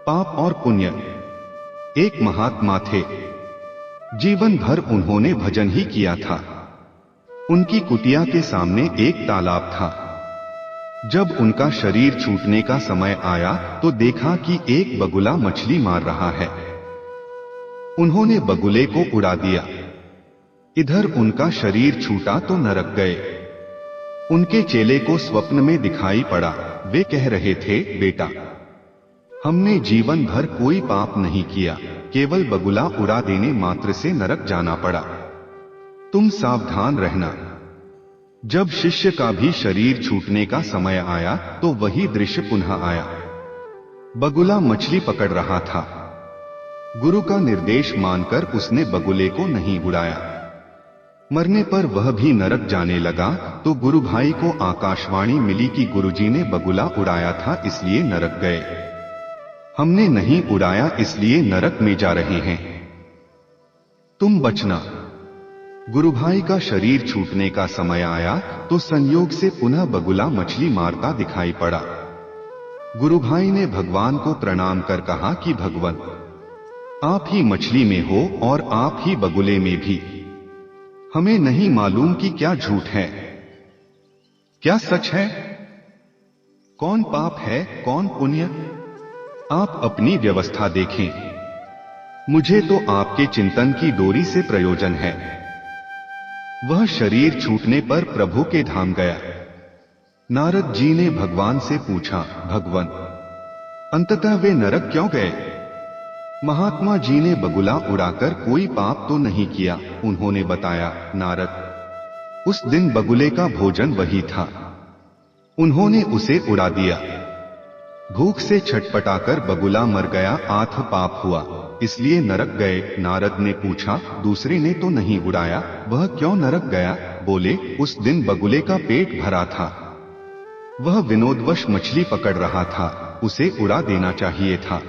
पाप और पुण्य। एक महात्मा थे। जीवन भर उन्होंने भजन ही किया था। उनकी कुटिया के सामने एक तालाब था। जब उनका शरीर छूटने का समय आया तो देखा कि एक बगुला मछली मार रहा है। उन्होंने बगुले को उड़ा दिया। इधर उनका शरीर छूटा तो नरक गए। उनके चेले को स्वप्न में दिखाई पड़ा। वे कह रहे थे, बेटा, हमने जीवन भर कोई पाप नहीं किया, केवल बगुला उड़ा देने मात्र से नरक जाना पड़ा। तुम सावधान रहना। जब शिष्य का भी शरीर छूटने का समय आया तो वही दृश्य पुनः आया। बगुला मछली पकड़ रहा था। गुरु का निर्देश मानकर उसने बगुले को नहीं उड़ाया। मरने पर वह भी नरक जाने लगा तो गुरु भाई को आकाशवाणी मिली कि गुरुजी ने बगुला उड़ाया था इसलिए नरक गए। हमने नहीं उड़ाया इसलिए नरक में जा रहे हैं। तुम बचना। गुरु भाई का शरीर छूटने का समय आया तो संयोग से पुनः बगुला मछली मारता दिखाई पड़ा। गुरु भाई ने भगवान को प्रणाम कर कहा कि भगवान, आप ही मछली में हो और आप ही बगुले में भी। हमें नहीं मालूम कि क्या झूठ है, क्या सच है, कौन पाप है, कौन पुण्य। आप अपनी व्यवस्था देखें। मुझे तो आपके चिंतन की डोरी से प्रयोजन है। वह शरीर छूटने पर प्रभु के धाम गया। नारद जी ने भगवान से पूछा, भगवान, अंततः वे नरक क्यों गए? महात्मा जी ने बगुला उड़ाकर कोई पाप तो नहीं किया। उन्होंने बताया, नारद, उस दिन बगुले का भोजन वही था। उन्होंने उसे उड़ा दिया। भूख से छटपटाकर बगुला मर गया, आठ पाप हुआ, इसलिए नरक गए। नारद ने पूछा, दूसरे ने तो नहीं उड़ाया, वह क्यों नरक गया? बोले, उस दिन बगुले का पेट भरा था। वह विनोदवश मछली पकड़ रहा था, उसे उड़ा देना चाहिए था।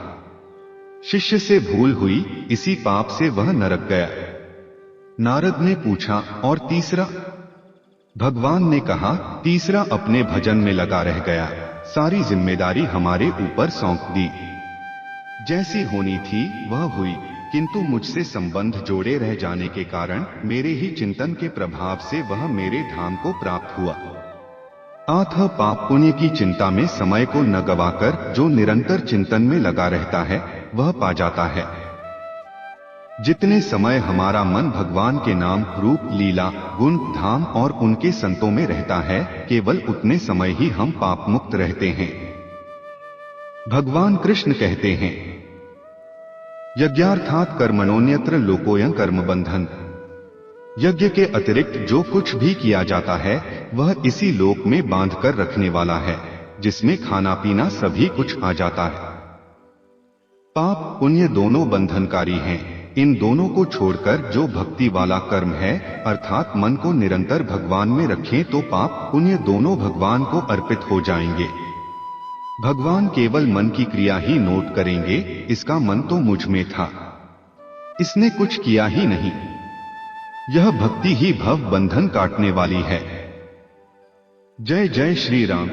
शिष्य से भूल हुई, इसी पाप से वह नरक गया। नारद ने पूछा, और तीसरा? भगवान ने कहा, तीसरा अपने भजन में लगा रह गया, सारी जिम्मेदारी हमारे ऊपर सौंप दी। जैसी होनी थी वह हुई, किंतु मुझसे संबंध जोड़े रह जाने के कारण मेरे ही चिंतन के प्रभाव से वह मेरे धाम को प्राप्त हुआ। अतः पाप पुण्य की चिंता में समय को न गवाकर जो निरंतर चिंतन में लगा रहता है वह पा जाता है। जितने समय हमारा मन भगवान के नाम, रूप, लीला, गुण, धाम और उनके संतों में रहता है, केवल उतने समय ही हम पाप मुक्त रहते हैं। भगवान कृष्ण कहते हैं, यज्ञार्थात् कर्मणोऽन्यत्र लोकोऽयं कर्मबंधन। यज्ञ के अतिरिक्त जो कुछ भी किया जाता है वह इसी लोक में बांध कर रखने वाला है, जिसमें खाना पीना सभी कुछ आ जाता है। पाप पुण्य दोनों बंधनकारी हैं। इन दोनों को छोड़कर जो भक्ति वाला कर्म है, अर्थात मन को निरंतर भगवान में रखें, तो पाप पुण्य दोनों भगवान को अर्पित हो जाएंगे। भगवान केवल मन की क्रिया ही नोट करेंगे, इसका मन तो मुझ में था, इसने कुछ किया ही नहीं। यह भक्ति ही भव बंधन काटने वाली है। जय जय श्री राम।